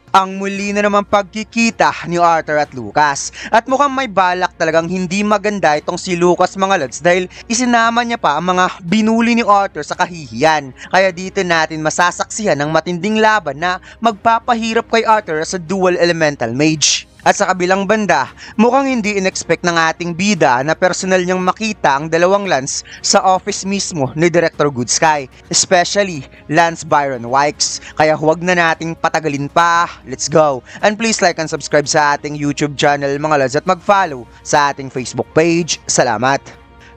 Ang muli na naman pagkikita ni Arthur at Lucas. At mukhang may balak talagang hindi maganda itong si Lucas mga lods dahil isinama niya pa ang mga binuli ni Arthur sa kahihiyan. Kaya dito natin masasaksihan ng matinding laban na magpapahirap kay Arthur sa dual elemental mage. At sa kabilang banda, mukhang hindi in-expect ng ating bida na personal niyang makita ang dalawang Lance sa office mismo ni Director Goodsky, especially Lance Byron Wykes. Kaya huwag na nating patagalin pa, let's go! And please like and subscribe sa ating YouTube channel mga lods at mag-follow sa ating Facebook page. Salamat!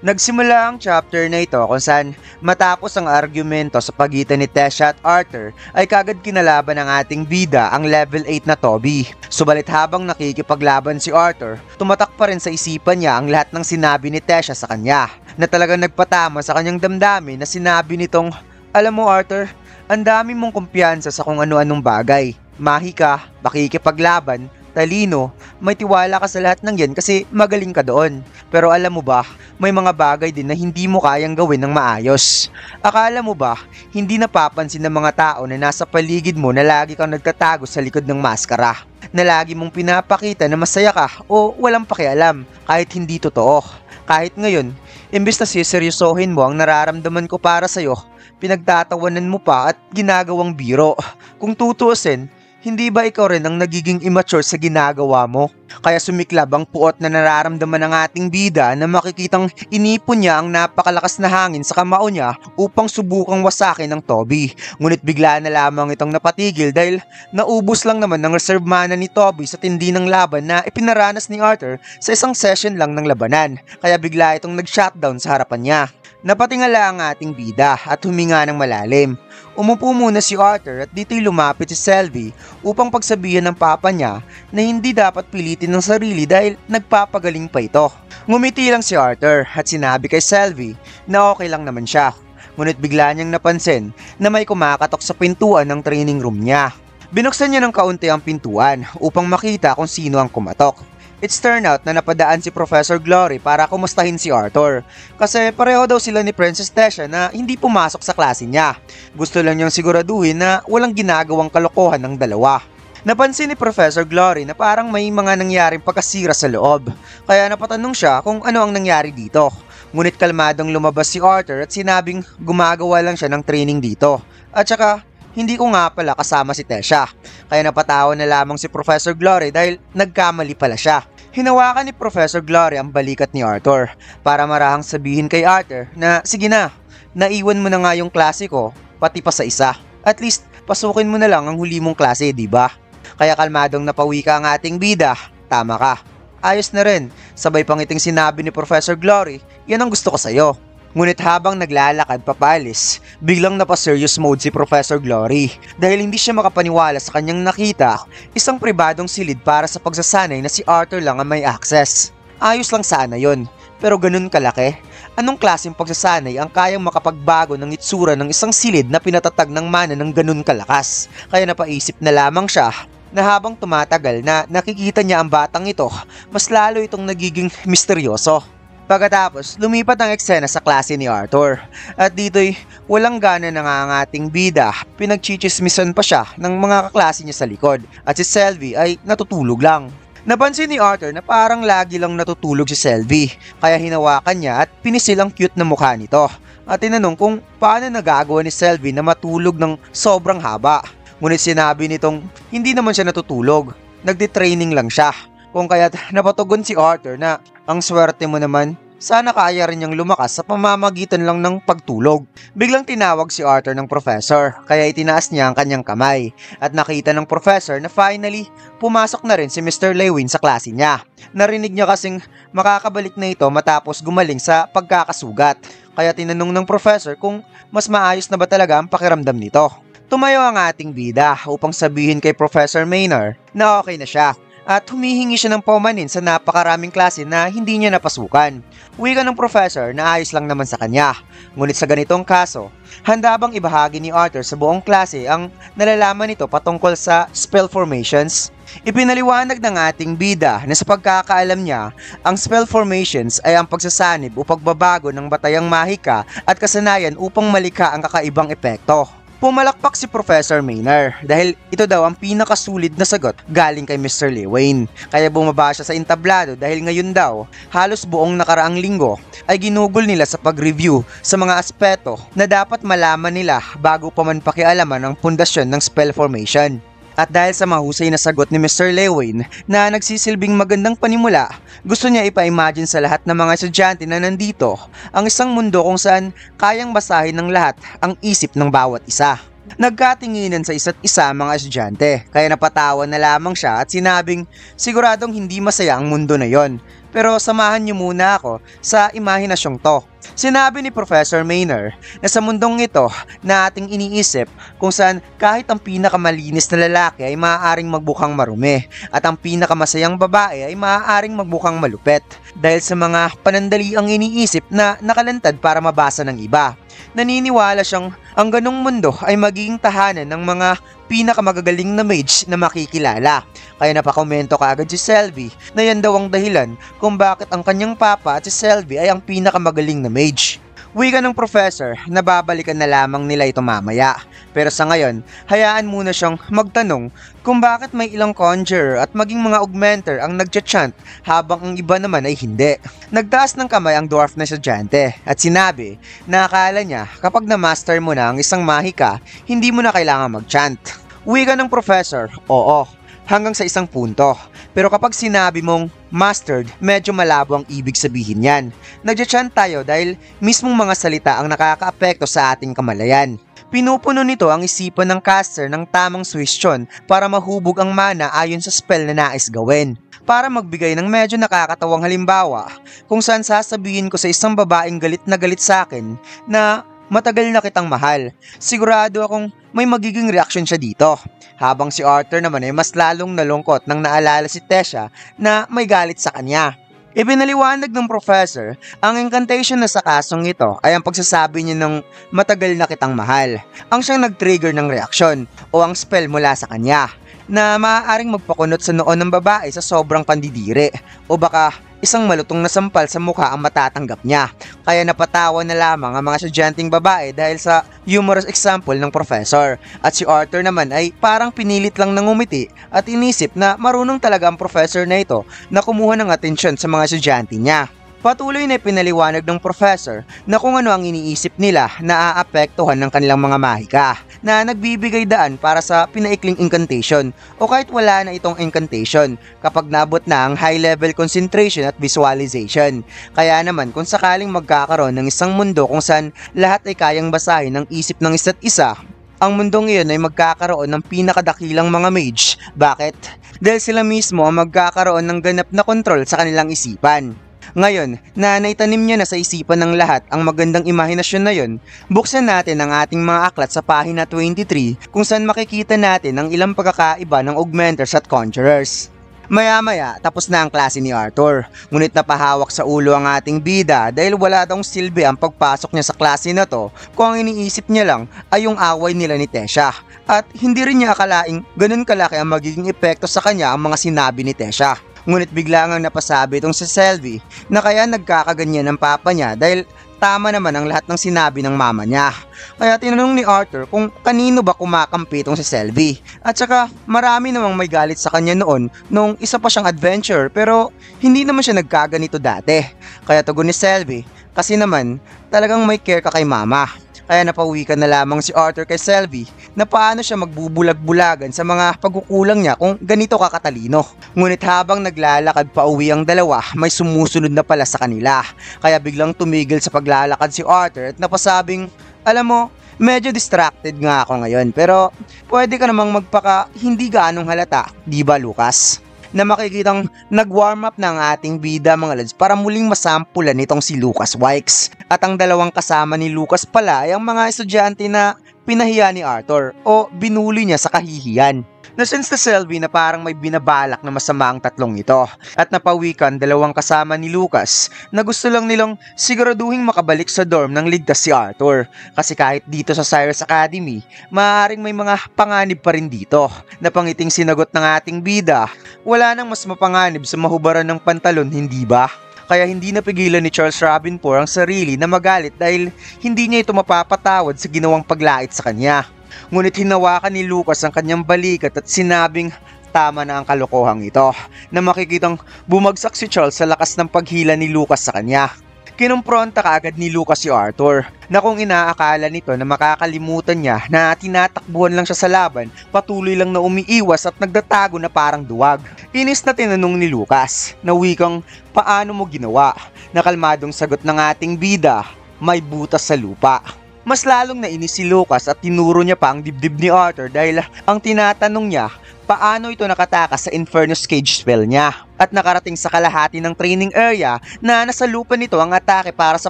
Nagsimula ang chapter na ito kung saan matapos ang argumento sa pagitan ni Tesha at Arthur ay kagad kinalaban ng ating bida ang level 8 na Toby. Subalit habang nakikipaglaban si Arthur, tumatak pa rin sa isipan niya ang lahat ng sinabi ni Tesha sa kanya na talagang nagpatama sa kanyang damdamin na sinabi nitong, "Alam mo Arthur, ang dami mong kumpiyansa sa kung ano-anong bagay. Mahi ka, makikipaglaban, talino, may tiwala ka sa lahat ng yan kasi magaling ka doon. Pero alam mo ba, may mga bagay din na hindi mo kayang gawin ng maayos. Akala mo ba, hindi napapansin ng mga tao na nasa paligid mo na lagi kang nagtatago sa likod ng maskara? Na lagi mong pinapakita na masaya ka o walang pakialam kahit hindi totoo. Kahit ngayon, imbes na siseryosohin mo ang nararamdaman ko para sa'yo, pinagtatawanan mo pa at ginagawang biro. Kung tutuusin, hindi ba ikaw rin ang nagiging immature sa ginagawa mo? Kaya sumiklab ang puot na nararamdaman ng ating bida na makikitang inipon niya ang napakalakas na hangin sa kamao niya upang subukang wasakin ng Toby. Ngunit bigla na lamang itong napatigil dahil naubos lang naman ng reserve mana ni Toby sa tindi ng laban na ipinaranas ni Arthur sa isang session lang ng labanan. Kaya bigla itong nag-shutdown sa harapan niya. Napatingala ang ating bida at huminga ng malalim. Umupo muna si Arthur at dito'y lumapit si Selvi upang pagsabihan ng papa niya na hindi dapat pilitin ng sarili dahil nagpapagaling pa ito. Ngumiti lang si Arthur at sinabi kay Selvi na okay lang naman siya. Ngunit bigla niyang napansin na may kumakatok sa pintuan ng training room niya. Binuksan niya ng kaunti ang pintuan upang makita kung sino ang kumatok. It's turned out na napadaan si Professor Glory para kumustahin si Arthur kasi pareho daw sila ni Princess Tesha na hindi pumasok sa klase niya. Gusto lang niyang siguraduhin na walang ginagawang kalokohan ng dalawa. Napansin ni Professor Glory na parang may mga nangyaring pagkasira sa loob kaya napatanong siya kung ano ang nangyari dito. Ngunit kalmadong lumabas si Arthur at sinabing gumagawa lang siya ng training dito at saka hindi ko nga pala kasama si Tesha. Kaya napatawa na lamang si Professor Glory dahil nagkamali pala siya. Hinawakan ni Professor Glory ang balikat ni Arthur para marahang sabihin kay Arthur na sige na, naiwan mo na nga yung klase ko, pati pa sa isa. At least, pasukin mo na lang ang huli mong klase, di ba? Kaya kalmadong napawi ka ang ating bida, tama ka. Ayos na rin, sabay pangiting sinabi ni Professor Glory, yan ang gusto ko sa'yo. Ngunit habang naglalakad papalis, biglang napa-serious mode si Professor Glory dahil hindi siya makapaniwala sa kanyang nakita isang pribadong silid para sa pagsasanay na si Arthur lang ang may access. Ayos lang sana yon, pero ganun kalaki? Anong klaseng pagsasanay ang kayang makapagbago ng itsura ng isang silid na pinatatag ng mana ng ganun kalakas? Kaya napaisip na lamang siya na habang tumatagal na nakikita niya ang batang ito, mas lalo itong nagiging misteryoso. Pagkatapos, lumipat ang eksena sa klase ni Arthur at dito'y walang gana na nga ang ating bida, pinagchichismisan pa siya ng mga kaklase niya sa likod at si Selvi ay natutulog lang. Napansin ni Arthur na parang lagi lang natutulog si Selvi kaya hinawakan niya at pinisil ang cute na mukha nito at tinanong kung paano nagagawa ni Selvi na matulog ng sobrang haba. Ngunit sinabi nitong hindi naman siya natutulog, nagde-training lang siya. Kung kaya't napatugon si Arthur na ang swerte mo naman, sana kaya rin niyang lumakas sa pamamagitan lang ng pagtulog. Biglang tinawag si Arthur ng professor kaya itinaas niya ang kanyang kamay at nakita ng professor na finally pumasok na rin si Mr. Lewin sa klase niya. Narinig niya kasing makakabalik na ito matapos gumaling sa pagkakasugat kaya tinanong ng professor kung mas maayos na ba talaga ang pakiramdam nito. Tumayo ang ating bida upang sabihin kay Professor Maynard na okay na siya. At humihingi siya ng paumanin sa napakaraming klase na hindi niya napasukan. Wika ng professor na ayos lang naman sa kanya. Ngunit sa ganitong kaso, handa bang ibahagi ni Arthur sa buong klase ang nalalaman nito patungkol sa spell formations? Ipinaliwanag ng ating bida na sa pagkakaalam niya, ang spell formations ay ang pagsasanib o pagbabago ng batayang mahika at kasanayan upang malikha ang kakaibang epekto. Pumalakpak si Professor Maynard dahil ito daw ang pinakasulit na sagot galing kay Mr. Lewin. Kaya bumaba siya sa entablado dahil ngayon daw, halos buong nakaraang linggo ay ginugol nila sa pag-review sa mga aspeto na dapat malaman nila bago pa man pakialaman ang pundasyon ng spell formation. At dahil sa mahusay na sagot ni Mr. Lewin na nagsisilbing magandang panimula, gusto niya ipa-imagine sa lahat ng mga estudyante na nandito ang isang mundo kung saan kayang basahin ng lahat ang isip ng bawat isa. Nagkatinginan sa isa't isa ang mga estudyante, kaya napatawa na lamang siya at sinabing siguradong hindi masaya ang mundo na yon. Pero samahan niyo muna ako sa imahinasyong to. Sinabi ni Professor Maynard na sa mundong ito na ating iniisip kung saan kahit ang pinakamalinis na lalaki ay maaaring magbukang marumi at ang pinakamasayang babae ay maaaring magbukang malupet dahil sa mga panandaliang iniisip na nakalantad para mabasa ng iba. Naniniwala siyang ang ganong mundo ay magiging tahanan ng mga pinakamagagaling na mage na makikilala. Kaya napakomento kaagad si Selby na yan daw ang dahilan kung bakit ang kanyang papa at si Selby ay ang pinakamagaling na mage. Wika ng professor na babalikan na lamang nila ito mamaya. Pero sa ngayon, hayaan muna siyang magtanong kung bakit may ilang conjurer at maging mga augmenter ang nagcha-chant habang ang iba naman ay hindi. Nagtaas ng kamay ang dwarf na estudyante at sinabi na akala niya kapag na-master mo na ang isang mahika, hindi mo na kailangan mag-chant. Wika ng professor, oo, hanggang sa isang punto. Pero kapag sinabi mong mastered, medyo malabo ang ibig sabihin yan. Nagja-chant tayo dahil mismong mga salita ang nakakaapekto sa ating kamalayan. Pinupuno nito ang isipan ng caster ng tamang suwestyon para mahubog ang mana ayon sa spell na nais gawin. Para magbigay ng medyo nakakatawang halimbawa, kung saan sasabihin ko sa isang babaeng galit na galit sa akin na matagal na kitang mahal, sigurado akong may magiging reaksyon siya dito. Habang si Arthur naman ay mas lalong nalungkot nang naalala si Tesha na may galit sa kanya. Ipinaliwanag ng professor, ang incantation na sa kasong ito ay ang pagsasabi niya ng matagal na kitang mahal. Ang siyang nag-trigger ng reaksyon o ang spell mula sa kanya na maaaring magpakunot sa noon ng babae sa sobrang pandidiri o baka isang malutong na sampal sa mukha ang matatanggap niya. Kaya napatawa na lamang ang mga estudyanteng babae dahil sa humorous example ng professor. At si Arthur naman ay parang pinilit lang ng ngumiti at inisip na marunong talaga ang professor na ito na kumuha ng atensyon sa mga estudyante niya. Patuloy na pinaliwanag ng professor na kung ano ang iniisip nila na aapektuhan ng kanilang mga mahika na nagbibigay daan para sa pinaikling incantation o kahit wala na itong incantation kapag nabot na ang high level concentration at visualization. Kaya naman kung sakaling magkakaroon ng isang mundo kung saan lahat ay kayang basahin ng isip ng isa't isa, ang mundong iyon ay magkakaroon ng pinakadakilang mga mage. Bakit? Dahil sila mismo ang magkakaroon ng ganap na kontrol sa kanilang isipan. Ngayon, na naitanim niya na sa isipan ng lahat ang magandang imahinasyon na yon, buksan natin ang ating mga aklat sa pahina 23 kung saan makikita natin ang ilang pagkakaiba ng augmenters at conjurers. Maya-maya, tapos na ang klase ni Arthur, ngunit napahawak sa ulo ang ating bida dahil wala daw silbi ang pagpasok niya sa klase na to kung ang iniisip niya lang ay yung away nila ni Tesha. At hindi rin niya akalaing ganun kalaki ang magiging epekto sa kanya ang mga sinabi ni Tesha. Ngunit bigla ngang napasabi itong si Selby na kaya nagkakaganyan ng papa niya dahil tama naman ang lahat ng sinabi ng mama niya. Kaya tinanong ni Arthur kung kanino ba kumakampi itong si Selby. At saka marami namang may galit sa kanya noon nung isa pa siyang adventurer pero hindi naman siya nagkaganito dati. Kaya tugon ni Selby, kasi naman talagang may care ka kay mama. Kaya napawikan na lamang si Arthur kay Selby na paano siya magbubulag-bulagan sa mga pagkukulang niya kung ganito kakatalino. Ngunit habang naglalakad pa uwi ang dalawa, may sumusunod na pala sa kanila. Kaya biglang tumigil sa paglalakad si Arthur at napasabing, alam mo, medyo distracted nga ako ngayon pero pwede ka namang magpaka hindi gaanong halata, di ba Lucas? Na makikitang nag-warm up ng ating bida mga lads para muling masampulan nitong si Lucas Wikes. At ang dalawang kasama ni Lucas pala ay ang mga estudyante na pinahiya ni Arthur o binuli niya sa kahihiyan. Nasense na Selby na parang may binabalak na masama ang tatlong ito at napawikan dalawang kasama ni Lucas na gusto lang nilang siguraduhing makabalik sa dorm ng ligtas si Arthur kasi kahit dito sa Cyrus Academy, maaaring may mga panganib pa rin dito. Napangiting sinagot ng ating bida, wala nang mas mapanganib sa mahubaran ng pantalon, hindi ba? Kaya hindi napigilan ni Charles Robinpour ang sarili na magalit dahil hindi niya ito mapapatawad sa ginawang paglait sa kanya. Ngunit hinawakan ni Lucas ang kanyang balikat at sinabing tama na ang kalokohang ito, na makikitang bumagsak si Charles sa lakas ng paghila ni Lucas sa kanya. Kinumpronta kaagad ni Lucas si Arthur na kung inaakala nito na makakalimutan niya na tinatakbuhan lang siya sa laban, patuloy lang na umiiwas at nagdatago na parang duwag. Inis na tinanong ni Lucas na wikang paano mo ginawa, na kalmadong sagot ng ating bida, may butas sa lupa. Mas lalong nainis si Lucas at tinuro niya pa ang dibdib ni Arthur dahil ang tinatanong niya paano ito nakatakas sa Infernus Cage spell niya at nakarating sa kalahati ng training area na nasa lupa nito ang atake para sa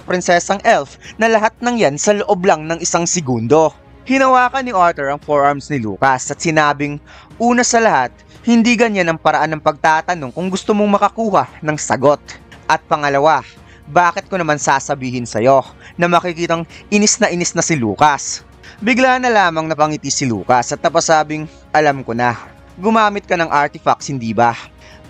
prinsesang elf na lahat ng yan sa loob lang ng 1 segundo. Hinawakan ni Arthur ang forearms ni Lucas at sinabing, una sa lahat, hindi ganyan ang paraan ng pagtatanong kung gusto mong makakuha ng sagot. At pangalawa, bakit ko naman sasabihin sa'yo na makikitang inis na si Lucas? Bigla na lamang napangiti si Lucas at napasabing, alam ko na, gumamit ka ng artifacts hindi ba?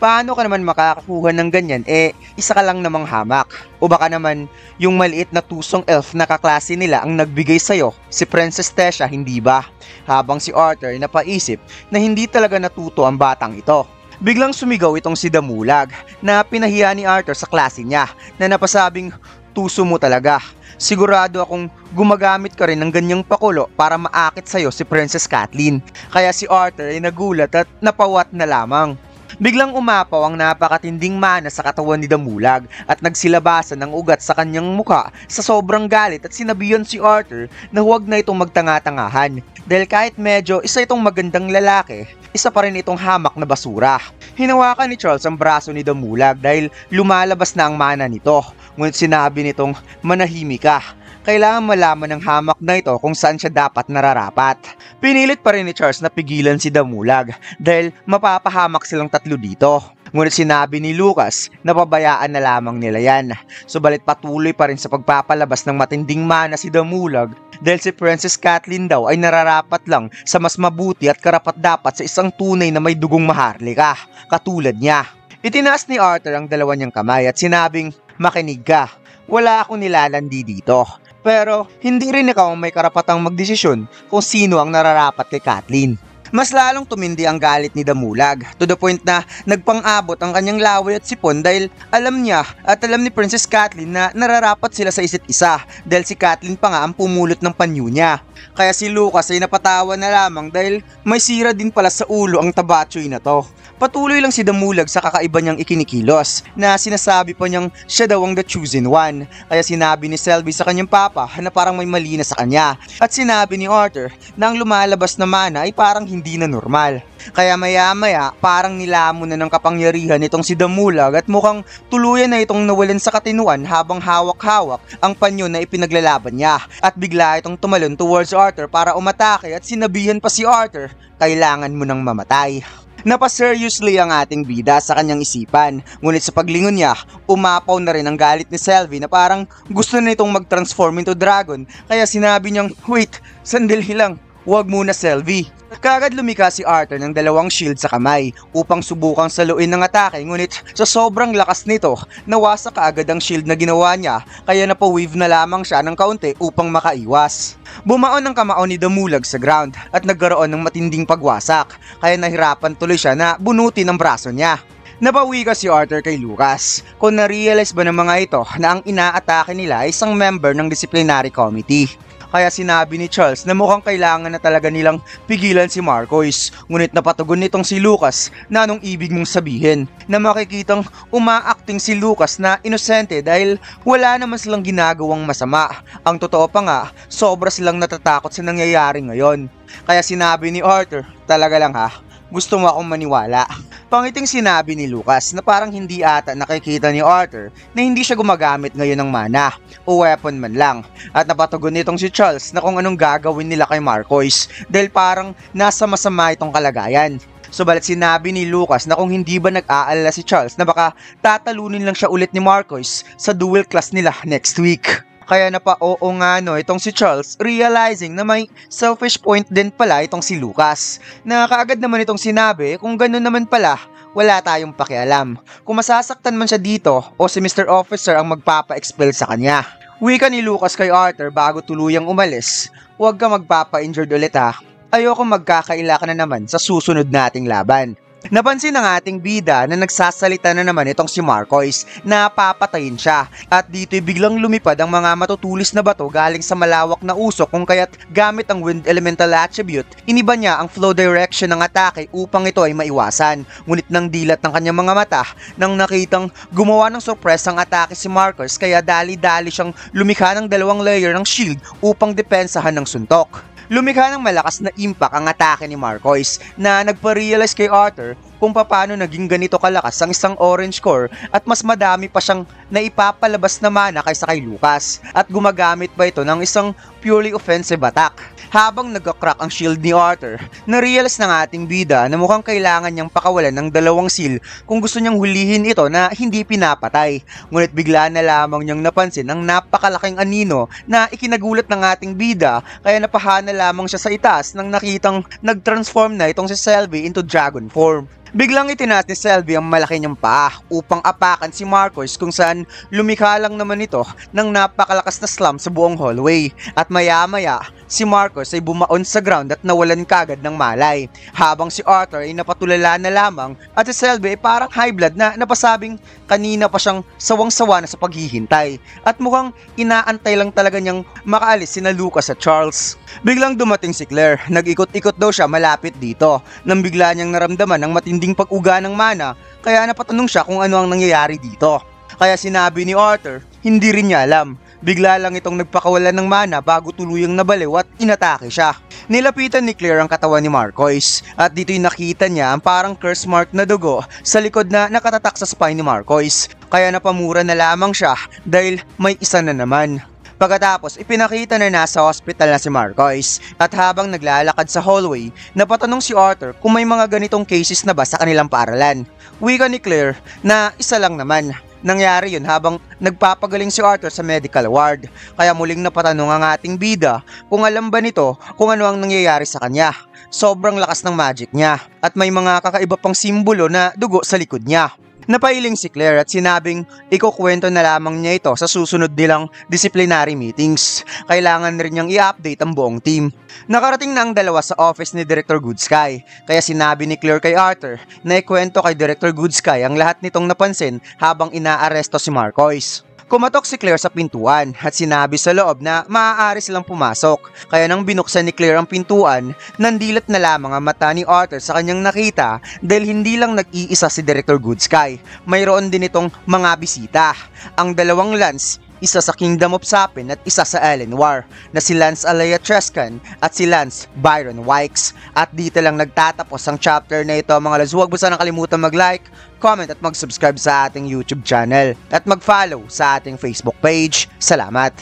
Paano ka naman makakakuha ng ganyan isa ka lang namang hamak? O baka naman yung maliit na tusong elf na kaklase nila ang nagbigay sa'yo, si Princess Tessia hindi ba? Habang si Arthur napaisip na hindi talaga natuto ang batang ito. Biglang sumigaw itong si Damulag na pinahiya ni Arthur sa klase niya na napasabing, tuso mo talaga. Sigurado akong gumagamit ka rin ng ganyang pakulo para maakit sa'yo si Princess Kathleen. Kaya si Arthur ay nagulat at napawat na lamang. Biglang umapaw ang napakatinding mana sa katawan ni Damulag at nagsilabasan ng ugat sa kanyang muka sa sobrang galit at sinabihan si Arthur na huwag na itong magtanga-tangahan dahil kahit medyo isa itong magandang lalaki, isa pa rin itong hamak na basura. Hinawakan ni Charles ang braso ni Damulag dahil lumalabas na ang mana nito, ngunit sinabi nitong manahimik ka. Kailangan malaman ng hamak na ito kung saan siya dapat nararapat. Pinilit pa rin ni Charles na pigilan si Damulag dahil mapapahamak silang tatlo dito. Ngunit sinabi ni Lucas na pabayaan na lamang nila yan. Subalit patuloy pa rin sa pagpapalabas ng matinding mana si Damulag dahil si Princess Kathleen daw ay nararapat lang sa mas mabuti at karapat-dapat sa isang tunay na may dugong maharlika, katulad niya. Itinaas ni Arthur ang dalawa niyang kamay at sinabing, makinig ka, wala akong nilalandi dito. Pero hindi rin ikaw ang may karapatang magdesisyon kung sino ang nararapat kay Kathleen. Mas lalong tumindi ang galit ni Damulag to the point na nagpang-abot ang kanyang laway at sipon dahil alam niya at alam ni Princess Kathleen na nararapat sila sa isa't isa dahil si Kathleen pa nga ang pumulot ng panyo niya. Kaya si Lucas ay napatawa na lamang dahil may sira din pala sa ulo ang tabatsoy na to. Patuloy lang si Damulag sa kakaiba niyang ikinikilos na sinasabi pa niyang siya daw ang the chosen one. Kaya sinabi ni Selby sa kanyang papa na parang may mali na sa kanya. At sinabi ni Arthur na ang lumalabas na mana ay parang hindi na normal. Kaya maya-maya parang nilamon na ng kapangyarihan itong si Damulag at mukhang tuluyan na itong nawalan sa katinuan habang hawak-hawak ang panyo na ipinaglalaban niya. At bigla itong tumalon towards Arthur para umatake at sinabihan pa si Arthur, kailangan mo nang mamatay. Napaseriously ang ating bida sa kanyang isipan, ngunit sa paglingon niya, umapaw na rin ang galit ni Selby na parang gusto na itong mag-transform into dragon, kaya sinabi niyang, wait, sandali lang, huwag muna Selby. Kagad lumika si Arthur ng 2 shield sa kamay upang subukang saluin ng atake, ngunit sa sobrang lakas nito, nawasak kaagad ang shield na ginawa niya kaya napaweave na lamang siya ng kaunti upang makaiwas. Bumaon ang kamao ni Damulag sa ground at nagkaroon ng matinding pagwasak kaya nahirapan tuloy siya na bunutin ang braso niya. Nabawi ka si Arthur kay Lucas kung na-realize ba ng mga ito na ang inaatake nila ay isang member ng disciplinary committee. Kaya sinabi ni Charles na mukhang kailangan na talaga nilang pigilan si Marcois. Ngunit napatugon nitong si Lucas na anong ibig mong sabihin, na makikitang umaacting si Lucas na inosente dahil wala naman silang ginagawang masama. Ang totoo pa nga, sobra silang natatakot sa nangyayari ngayon. Kaya sinabi ni Arthur, talaga lang ha, gusto mo akong maniwala. Pangiting sinabi ni Lucas na parang hindi ata nakikita ni Arthur na hindi siya gumagamit ngayon ng mana o weapon man lang. At napatugon nitong si Charles na kung anong gagawin nila kay Marcois dahil parang nasa masama itong kalagayan. Subalit sinabi ni Lucas na kung hindi ba nag-aalala si Charles na baka tatalunin lang siya ulit ni Marcois sa duel class nila next week. Kaya napa-oo nga itong si Charles, realizing na may selfish point din pala itong si Lucas. Na kaagad naman itong sinabi kung gano'n naman pala, wala tayong pakialam. Kung masasaktan man siya dito o si Mr. Officer ang magpapa-expel sa kanya. Wika ni Lucas kay Arthur bago tuluyang umalis, huwag ka magpapa-injured ulit ha. ayoko magkakaila ka na naman sa susunod nating laban. Napansin ng ating bida na nagsasalita na naman itong si Marcois na papatayin siya at dito'y biglang lumipad ang mga matutulis na bato galing sa malawak na usok kung kaya't gamit ang wind elemental attribute, iniba niya ang flow direction ng atake upang ito ay maiwasan. Ngunit nang dilat ng kanyang mga mata nang nakitang gumawa ng sorpresang atake si Marcois kaya dali-dali siyang lumikha ng 2 layer ng shield upang depensahan ng suntok. Lumikha ng malakas na impact ang atake ni Marcois na nagpa-realize kay Arthur kung paano naging ganito kalakas ang isang orange core at mas madami pa siyang naipapalabas na mana kaysa kay Lucas at gumagamit pa ito ng isang purely offensive attack. Habang nagka-crack ang shield ni Arthur, na-realize ng ating bida na mukhang kailangan niyang pakawalan ng 2 seal kung gusto niyang hulihin ito na hindi pinapatay. Ngunit bigla na lamang niyang napansin ang napakalaking anino na ikinagulat ng ating bida kaya napahana lamang siya sa itaas nang nakitang nag-transform na itong si Selby into dragon form. Biglang itinaas ni Selby ang malaki niyang paa upang apakan si Marcois kung saan lumikha lang naman ito ng napakalakas na slam sa buong hallway at maya-maya si Marcois ay bumaon sa ground at nawalan kagad ng malay habang si Arthur ay napatulala na lamang at si Selby ay parang high blood na napasabing kanina pa siyang sawang-sawa na sa paghihintay at mukhang inaantay lang talaga niyang makaalis sina Lucas at Charles. Biglang dumating si Claire, nag-ikot-ikot daw siya malapit dito nang bigla niyang naramdaman ng matinding pag-uga ng mana kaya napatanong siya kung ano ang nangyayari dito. Kaya sinabi ni Arthur, hindi rin niya alam. Bigla lang itong nagpakawalan ng mana bago tuluyang nabaliw at inatake siya. Nilapitan ni Claire ang katawan ni Marcois at dito'y nakita niya ang parang curse mark na dugo sa likod na nakatatak sa spine ni Marcois. Kaya napamura na lamang siya dahil may isa na naman. Pagkatapos, ipinakita na nasa hospital na si Marcois at habang naglalakad sa hallway, napatanong si Arthur kung may mga ganitong cases na ba sa kanilang paaralan. Wika ni Claire na isa lang naman. Nangyari yun habang nagpapagaling si Arthur sa medical ward. Kaya muling napatanong ang ating bida kung alam ba nito kung ano ang nangyayari sa kanya. Sobrang lakas ng magic niya at may mga kakaiba pang simbolo na dugo sa likod niya. Napailing si Claire at sinabing ikukwento na lamang niya ito sa susunod nilang disciplinary meetings. Kailangan rin niyang i-update ang buong team. Nakarating na ang dalawa sa office ni Director Goodsky, kaya sinabi ni Claire kay Arthur na ikwento kay Director Goodsky ang lahat nitong napansin habang inaaresto si Marcois. Kumatok si Claire sa pintuan at sinabi sa loob na maaari silang pumasok. Kaya nang binuksan ni Claire ang pintuan, nandilat na lamang ang mata ni Arthur sa kanyang nakita dahil hindi lang nag-iisa si Director Goodsky. Mayroon din itong mga bisita. Ang 2 Lance, isa sa Kingdom of Sapin at isa sa Eleanor, na si Lance Alaya Trescan at si Lance Byron Wykes. At dito lang nagtatapos ang chapter na ito mga lads. Huwag mo sana kalimutan mag-like, comment at mag-subscribe sa ating YouTube channel at mag-follow sa ating Facebook page. Salamat!